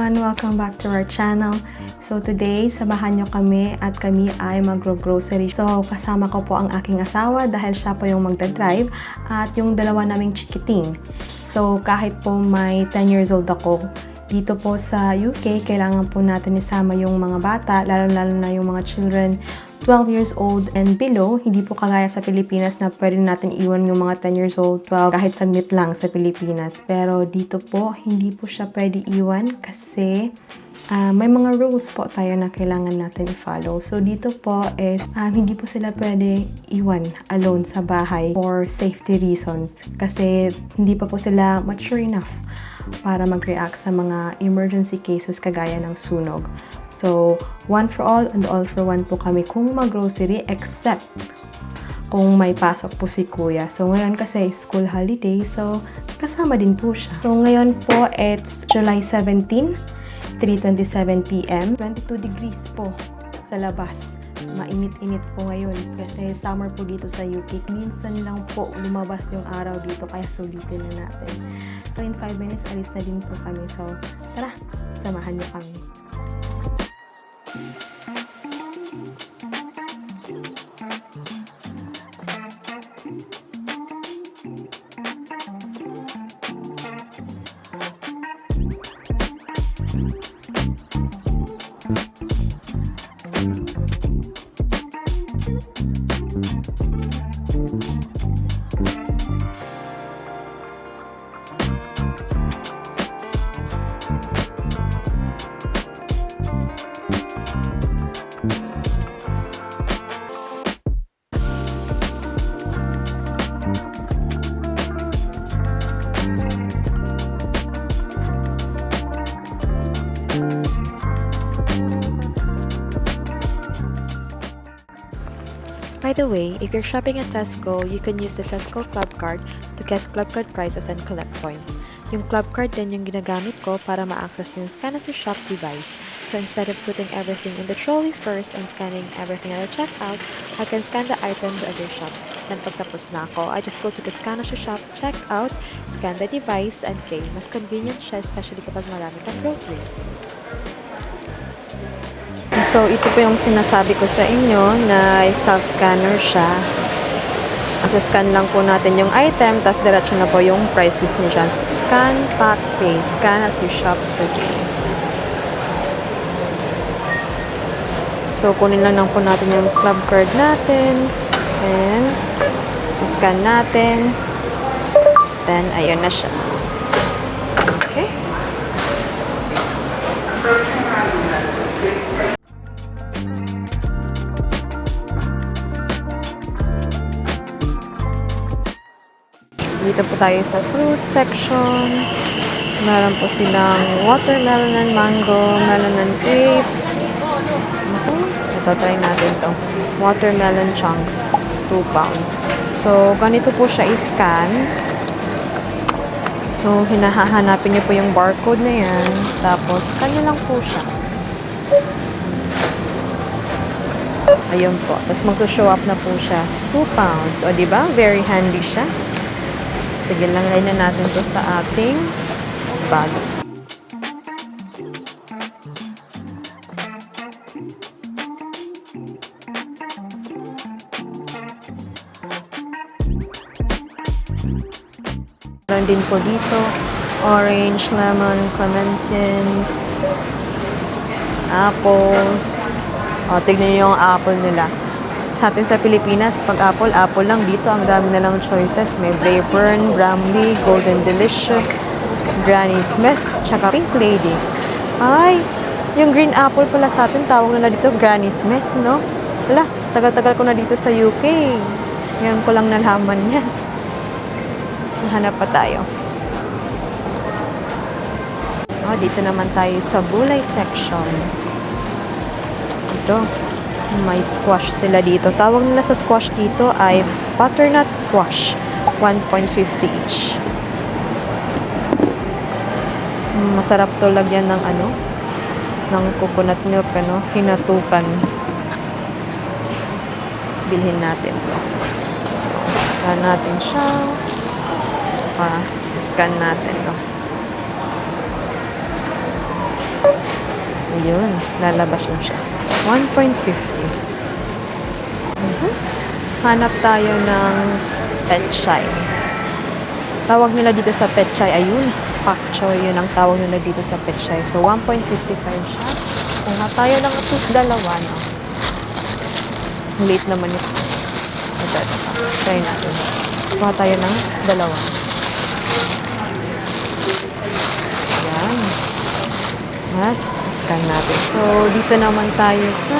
everyone! Welcome back to our channel. So today, samahan nyo kami at kami ay mag-grocery. So kasama ko po ang aking asawa dahil siya po yung magdadrive at yung dalawa naming chikiting. So kahit po may 10 years old ako, dito po sa UK, kailangan po natin isama yung mga bata, lalo-lalo na yung mga children 12 years old and below. Hindi po kagaya sa Pilipinas na pwede natin iwan yung mga 10 years old, 12, kahit saglit lang sa Pilipinas. Pero dito po, hindi po siya pwede iwan kasi may mga rules po tayo na kailangan natin i-follow. So dito po is hindi po sila pwede iwan alone sa bahay for safety reasons kasi hindi pa po sila mature enough para mag-react sa mga emergency cases kagaya ng sunog. So, one for all and all for one po kami kung mag-grocery except kung may pasok po si kuya. So, ngayon kasi school holiday, so kasama din po siya. So, ngayon po it's July 17, 3:27 p.m. 22 degrees po sa labas. Mainit-init po ngayon kasi summer po dito sa UK. Minsan lang po lumabas yung araw dito kaya sulitin na natin. So, in 5 minutes, alis na din po kami. So, tara, samahan niyo kami. By the way, if you're shopping at Tesco, you can use the Tesco Club Card to get Club Card prices and collect points. Yung Club Card din yung ginagamit ko para ma-access yung Scan as you shop device. So instead of putting everything in the trolley first and scanning everything at the checkout, I can scan the items at their shop. Then pagtapos na ako, I just go to the Scan as you shop, check out, scan the device, and pay. Mas convenient siya, especially kapag marami kang groceries. So, ito po yung sinasabi ko sa inyo na self-scanner siya. Scan lang po natin yung item, tapos diretso na po yung price list niya. Scan, pack, pay. Scan as you shop today. So, kunin lang po natin yung club card natin. And, scan natin. Then, ayun na siya. Okay? Dito po tayo sa fruit section. Meron po silang watermelon and mango, melon and grapes. So, ito try natin to. Watermelon chunks, 2 pounds. So, ganito po siya i-scan. So, hinahanapin niyo po yung barcode na yan. Tapos, scan niyo lang po siya. Ayun po. Tapos, magso-show up na po siya. 2 pounds. O, diba? Very handy siya. Sige lang, lagyan na natin to sa ating bag. Meron din po dito, orange, lemon, clementines, apples. O, tignan niyo yung apple nila. Sa atin sa Pilipinas, pag apple, apple lang. Dito, ang dami na lang choices. May Braeburn, Bramley, Golden Delicious, Granny Smith, tsaka Pink Lady. Ay, yung green apple pala sa atin, tawag nila dito Granny Smith, no? Wala, tagal-tagal ko na dito sa UK. Ngayon ko lang nalaman yan. Hanap pa tayo. Oh, dito naman tayo sa gulay section. Ito. May squash sila dito. Tawag nila sa squash dito ay butternut squash. 1.50 each. Masarap to lagyan ng ng coconut milk, hinatukan. Bilhin natin to. Scan natin siya. Scan natin to. Ayun, lalabas na siya. 1.50. Hanap tayo ng petchay. Tawag nila dito sa petchay, ayun, pak choy, yun ang tawag nila dito sa petchay. So, 1.55 siya. Kuha tayo ng at least dalawa, no? Late naman ito. Ito. Try natin. Kuha tayo ng dalawa. Ayan. At, scan natin. So, dito naman tayo sa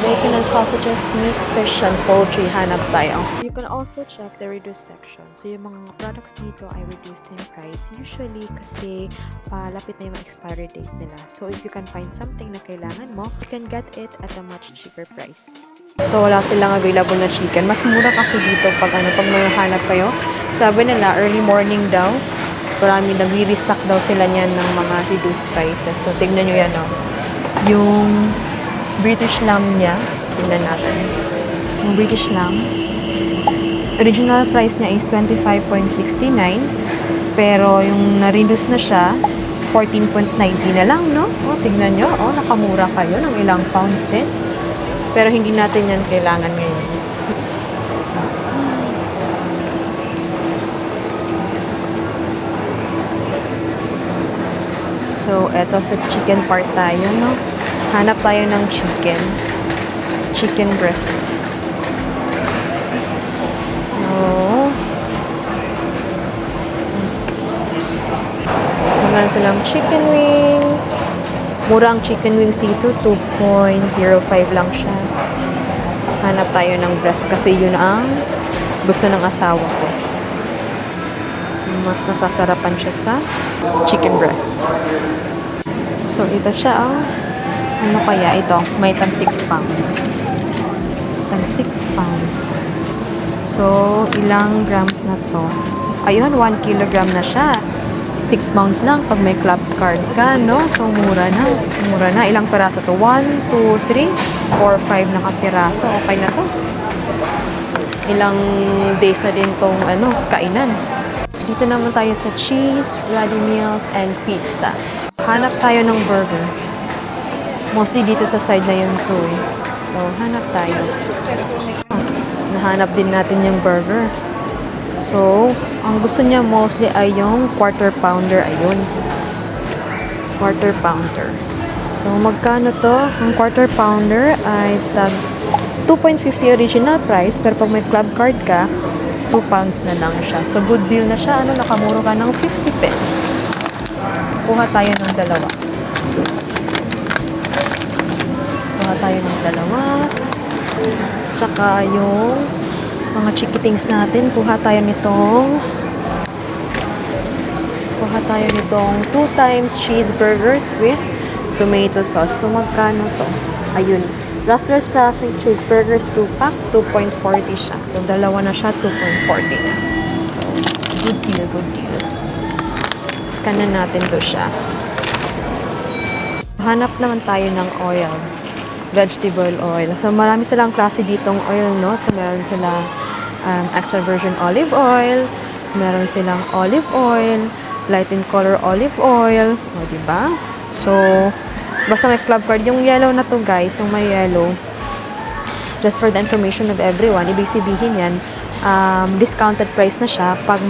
bacon and sausages, meat, fish, and poultry. Hanap tayo. You can also check the reduced section. So, yung mga products dito ay reduced in price. Usually, kasi palapit na yung expiry date nila. So, if you can find something na kailangan mo, you can get it at a much cheaper price. So, wala silang available na chicken. Mas mura kasi dito pag may hanap kayo. Sabi nila, early morning daw. Marami nagre-restock daw sila niyan ng mga reduced prices. So, tignan nyo yan, oh. Yung British lamb niya, tignan natin. Yung British lamb, original price niya is 25.69. Pero yung na-reduce na siya, 14.90 na lang, no? Oh, tignan nyo, oh, nakamura kayo ng ilang pounds din. Pero hindi natin yan kailangan ngayon. So, eto sa chicken part tayo, no? Hanap tayo ng chicken. Chicken breast. Oh. So, meron silang chicken wings. Murang chicken wings dito, 2.05 lang siya. Hanap tayo ng breast kasi yun ang gusto ng asawa ko. Mas nasasarapan siya sa chicken breast. So, ito siya, oh. Ano kaya ito? May tag 6 pounds. Tag 6 pounds. So, ilang grams na to? Ayun, 1 kilogram na siya. 6 pounds lang pag may club card ka, no? So, mura na. Mura na. Ilang peraso to? 1, 2, 3, 4, 5 na kapiraso. Okay na to. Ilang days na din tong kainan. So, dito naman tayo sa cheese, ready meals, and pizza. Hanap tayo ng burger. Mostly dito sa side na yun to eh. So, hanap tayo. Nahanap din natin yung burger. So, ang gusto niya mostly ay yung quarter pounder. Ayun. Quarter pounder. So, magkano to? Ang quarter pounder ay tag 2.50 original price. Pero pag may club card ka, 2 pounds na lang siya. So, good deal na siya. Nakamuro ka ng 50 pence. Kuha tayo ng dalawa. Kuha tayo ng dalawa. Tsaka yung mga chickitings natin. Kuha tayo nitong 2 times cheeseburgers with tomato sauce. So, magkano to? Ayun. Rustler's Classic Cheeseburgers 2-pack, 2.40 siya. So, dalawa na siya, 2.40 na. So, good deal, good deal. Scan na natin to siya. Hanap naman tayo ng oil. Vegetable oil. So, marami silang klase ditong oil, no? So, meron silang extra virgin olive oil. Meron silang olive oil. Light in color olive oil. O, diba? So, basta may club card. Yung yellow na to, guys. Yung may yellow. Just for the information of everyone. Ibig sabihin yan, discounted price na siya pag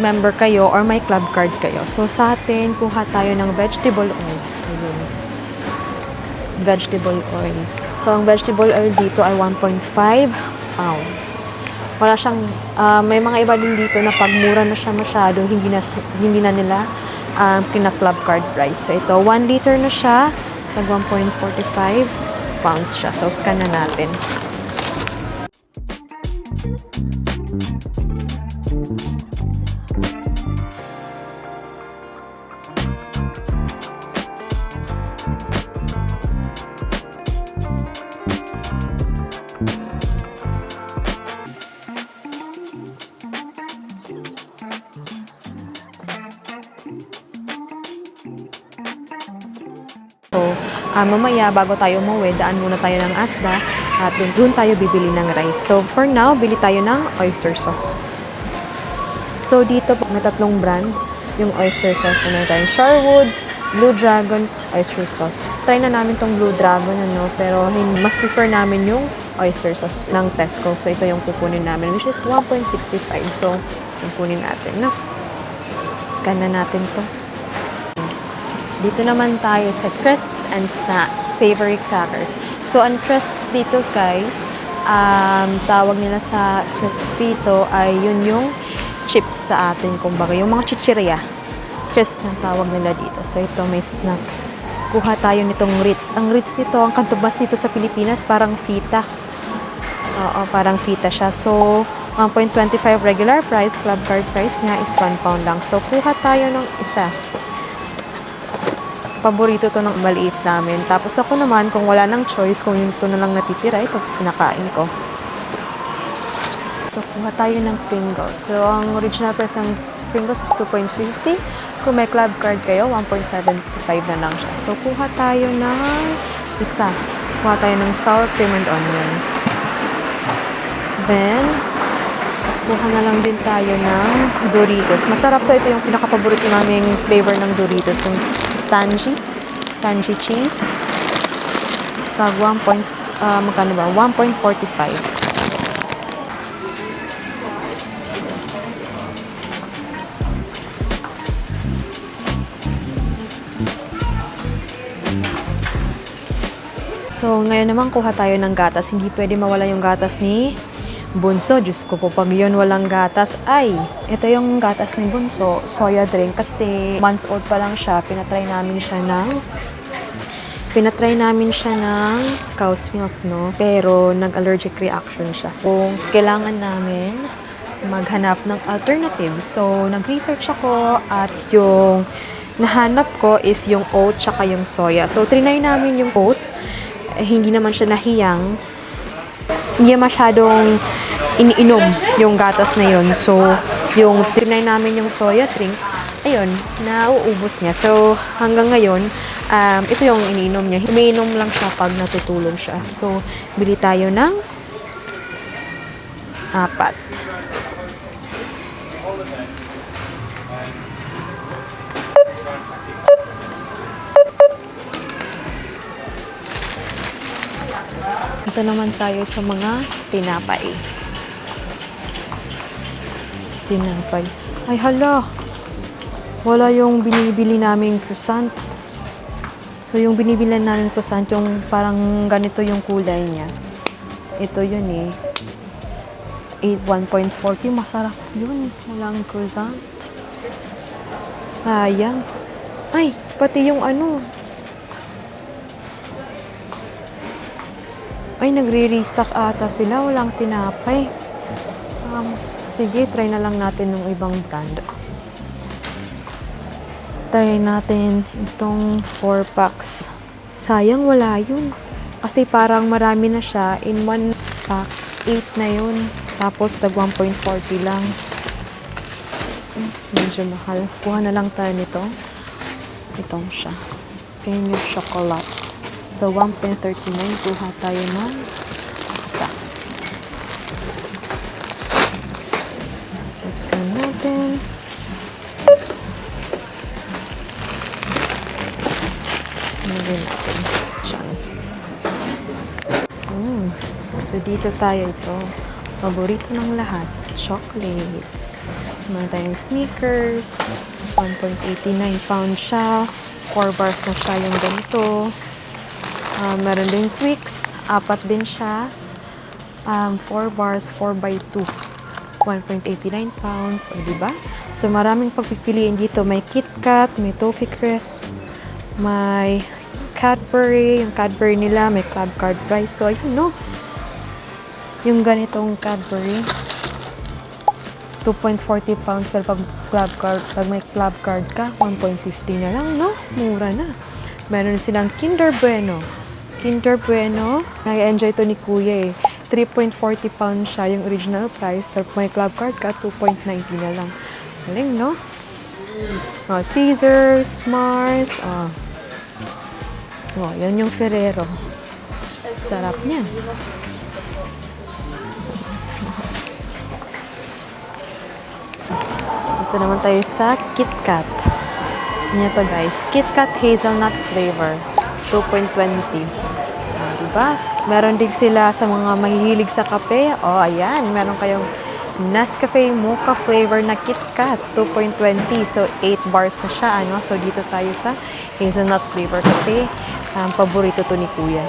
member kayo or may club card kayo. So, sa atin, kuha tayo ng vegetable oil. Ayun. Vegetable oil. So, ang vegetable oil dito ay 1.5 pounds. Wala siyang, may mga iba din dito na pag mura na siya masyado, hindi na nila pina-club card price. So, ito, 1 liter na siya. Tag 1.45 pounds siya. So, scan na natin. Mamaya, bago tayo umuwi, daan muna tayo ng Asda at doon tayo bibili ng rice. So, for now, bili tayo ng oyster sauce. So, dito may 3 brand. yung oyster sauce. Meron tayong Sharwoods, Blue Dragon, oyster sauce. So, try na namin tong Blue Dragon, pero mas prefer namin yung oyster sauce ng Tesco. So, ito yung kukunin namin, which is 1.65. So, yung kunin natin, no? Scan na natin to. Dito naman tayo sa crisps and snacks, savory crackers. So, ang crisps dito, guys, tawag nila sa crisp dito ay yun yung chips sa atin, kumbaga, yung mga chichirya. Crisps ang tawag nila dito. So, ito may snack. Kuha tayo nitong Ritz. Ang Ritz nito, ang kantubas nito sa Pilipinas, parang fita. Oo, parang fita siya. So, 1.25 regular price, club card price niya is 1 pound lang. So, kuha tayo ng isa. Paborito to ng maliit namin. Tapos ako naman, kung wala nang choice, kung ito na lang natitira, ito pinakain ko. So, kuha tayo ng Pringles. So, ang original price ng Pringles is 2.50. Kung may club card kayo, 1.75 na lang siya. So, kuha tayo ng isa. Kuha tayo ng sour cream and onion. Then, kuha na lang din tayo ng Doritos. Masarap to. Ito yung pinaka-paborito naming flavor ng Doritos. Yung Tangy cheese. Tag 1.45. So, ngayon naman kuha tayo ng gatas. Hindi pwede mawala yung gatas ni Bunso. Diyos ko po, pag yun walang gatas, ay, ito yung gatas ni Bunso, soya drink. Kasi months old pa lang siya, pinatry namin siya ng cow's milk, no? Pero nag-allergic reaction siya. So, kailangan namin maghanap ng alternative. So, nag-research ako at yung nahanap ko is yung oat tsaka yung soya. So, trinay namin yung oat. Hindi naman siya nahiyang. Hindi masyadong iniinom yung gatas na yun. So, yung trinay namin yung soya drink, ayun, nauubos niya. So, hanggang ngayon, ito yung iniinom niya. Umiinom lang siya pag natutulog siya. So, bili tayo ng 4. Ito naman tayo sa mga tinapay. Ay, hala! Wala yung binibili naming croissant. So, yung binibili namin croissant, yung parang ganito yung kulay niya. Ito yun eh. 1.40. Masarap yun. Walang croissant. Sayang. Ay, pati yung Ay, nagre-restock ata sila. Walang tinapay. Sige, try na lang natin ng ibang brand. Try natin itong 4 packs. Sayang, wala yun. Kasi parang marami na siya. In 1 pack, 8 na yun. Tapos, tag 1.40 lang. Medyo mahal. Kuha na lang tayo nito. Itong siya. Penny chocolate. So, 1.39. Kuha tayo ng isa. So, scan natin. Nagin natin. Diyan. So, dito tayo ito. Paborito ng lahat. Chocolates. So, meron tayong Snickers. 1.89 pound siya. 4 bars na siya yung ganito. Meron din Twix, 4 din siya. 4 bars, 4x2. 1.89 pounds. O, diba? So, maraming pagpipiliin dito. May KitKat, may Toffee Crisps, may Cadbury. Yung Cadbury nila, may club card price. So, ayun, no? Yung ganitong Cadbury, 2.40 pounds. Pero pag may club card ka, 1.50 na lang, no? Mura na. Meron silang Kinder Bueno. Nag-enjoy to ni Kuya eh. 3.40 pounds siya yung original price. Pero kung may club card ka, 2.90 na lang. Galing, no? Teasers, Mars. Yan yung Ferrero. Sarap niyan. Ito naman tayo sa KitKat. Yan to guys. KitKat hazelnut flavor. 2.20. Diba? Meron din sila sa mga mahihilig sa kape. Ayan. Meron kayong Nescafe Mocha flavor na KitKat. 2.20. So, 8 bars na siya. So, dito tayo sa hazelnut flavor kasi paborito to ni Kuya.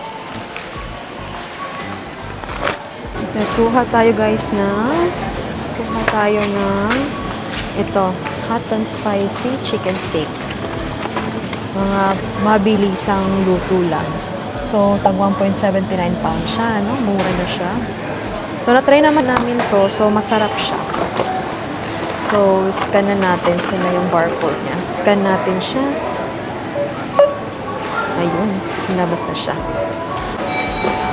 Kuha tayo guys ng ito, hot and spicy chicken steak. Mga mabilisang luto lang. So, tag 1.79 pounds siya, Mura na siya. So, na-try naman namin to. So, masarap siya. So, scan na natin sila yung barcode niya. Scan natin siya. Ayun, hinabas na siya.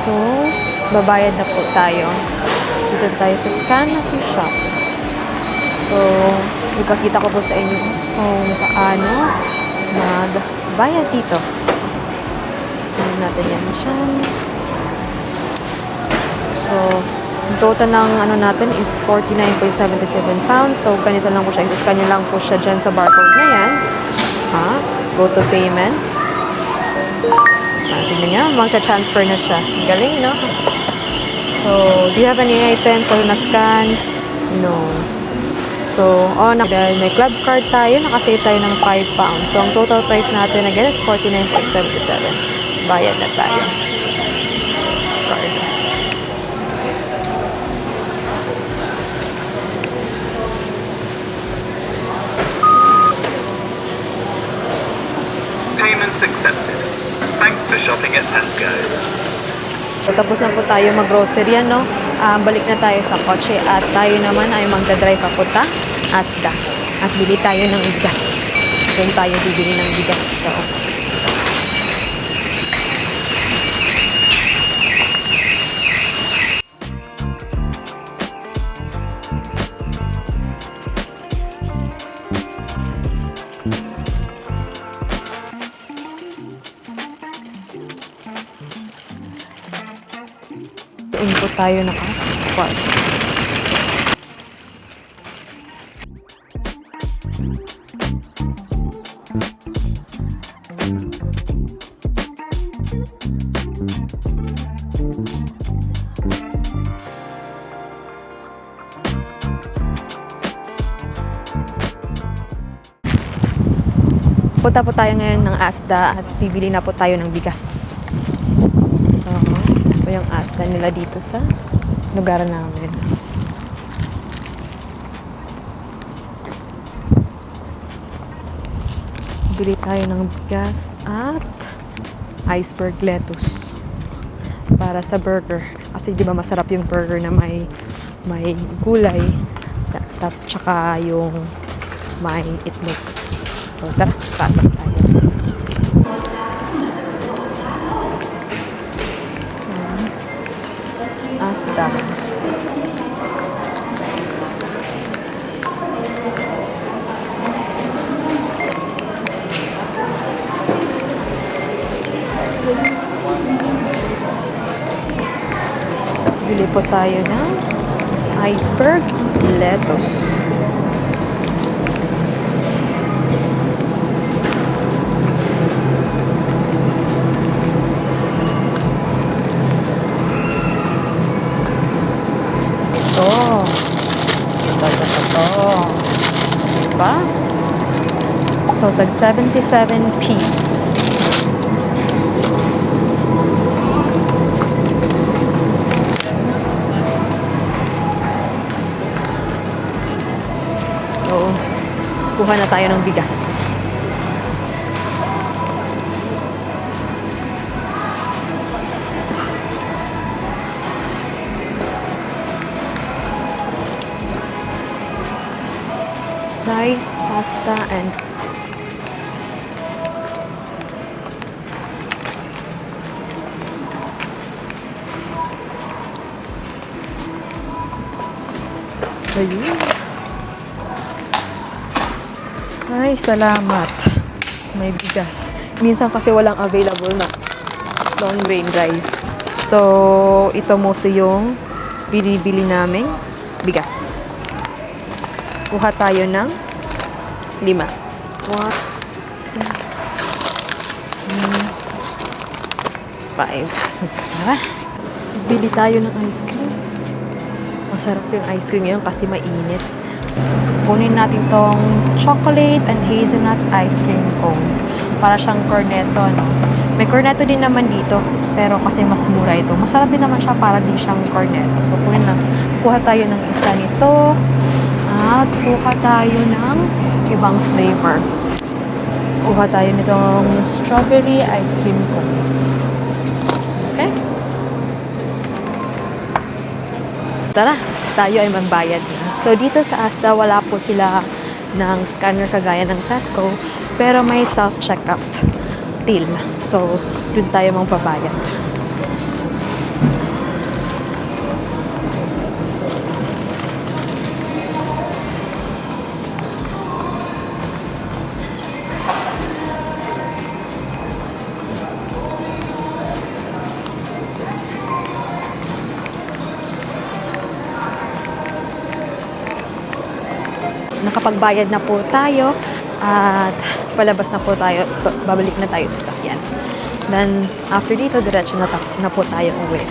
So, babayad na po tayo. Dito tayo sa scan na si shop. So, ipakita ko po sa inyo kung paano magbayad dito. Tingnan natin yan siya. So, ang total ng natin is 49.77 pounds. So, ganito lang po siya. I-scan nyo lang po siya dyan sa barcode na yan. Go to payment. Tingnan nyo, magka-transfer na siya. Galing, no? So, do you have any items or na-scan? No. So, dahil may club card tayo, nakasave tayo ng 5 pounds. So, ang total price natin again is 49.77. Bayad na tayo. Card. Payments accepted. Thanks for shopping at Tesco. So, tapos na po tayo mag-grocery, balik na tayo sa kotse at tayo naman ay magdadrive papunta Asda. At bili tayo ng bigas. Doon tayo bibili ng bigas. So, doon po tayo naka-park. Punta po tayo ngayon ng Asda at bibili na po tayo ng bigas. So, ito yung Asda nila dito sa lugar namin. Bili tayo ng bigas at iceberg lettuce para sa burger. Kasi di ba masarap yung burger na may gulay tsaka yung may itlog. So, tara, pasok tayo. Asda. Bili po tayo ng iceberg lettuce. Diba? So, tag 77p. So, kuha na tayo ng bigas. Rice, pasta, and ayun. Ay, salamat. May bigas. Minsan kasi walang available na long grain rice. So, ito mostly yung binibili naming bigas. Kuha tayo ng 5. 1, 5. Tara. Bili tayo ng ice cream. Masarap yung ice cream ngayon kasi mainit. So, kunin natin tong chocolate and hazelnut ice cream cones. Para siyang cornetto, no? May cornetto din naman dito, pero kasi mas mura ito. Masarap din naman siya para din siyang cornetto. So, kuha tayo ng isa nito. At kuha tayo ng ibang flavor. Kuha tayo nitong strawberry ice cream cones. Okay? Tara, tayo ay magbayad na. So, dito sa Asda, wala po sila ng scanner kagaya ng Tesco, pero may self-checkout till. So, dun tayo magbabayad. Nakapagbayad na po tayo at palabas na po tayo, babalik na tayo sa sakyan. Then, after dito, diretso na po tayo uwi.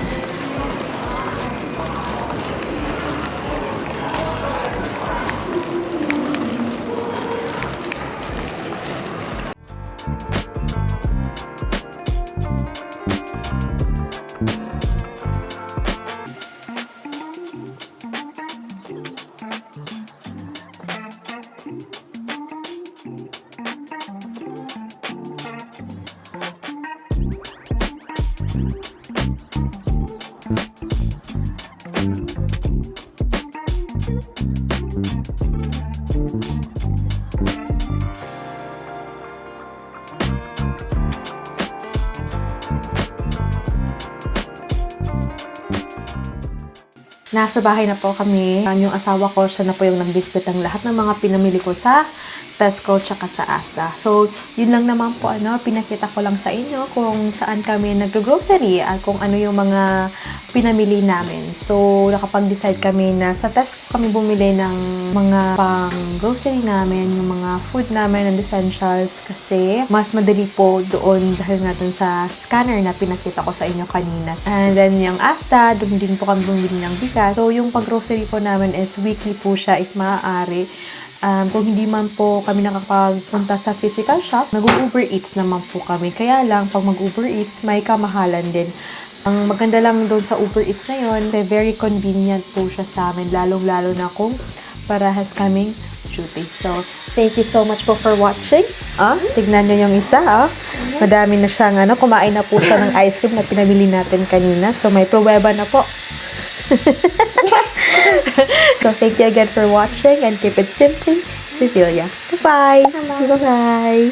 Nasa bahay na po kami. Yung asawa ko, siya na po yung nag-biscuit ng lahat ng mga pinamili ko sa Tesco tsaka sa Asda. So, yun lang naman po, pinakita ko lang sa inyo kung saan kami nag-grocery at kung ano yung mga pinamili namin. So, nakapag-decide kami na sa Tesco kami bumili ng mga pang-grocery namin, yung mga food namin and essentials kasi mas madali po doon dahil nga dun sa scanner na pinakita ko sa inyo kanina. And then, yung Asda, doon din po kami bumili ng bigas. So, yung pag-grocery po namin is weekly po siya if maaari. Kung hindi man po kami nakakapagpunta sa physical shop, nag-Uber Eats naman po kami. Kaya lang, pag mag-Uber Eats, may kamahalan din. Ang maganda lang doon sa Uber Eats na yun, very convenient po siya sa amin, lalong-lalo na kung parehas kaming duty. So, thank you so much po for watching. Tignan nyo yung isa, Madami na siyang, kumain na po siya ng ice cream na pinabili natin kanina. So, may pruweba na po. So, thank you again for watching and keep it simply Cecilia. Bye-bye! Bye-bye!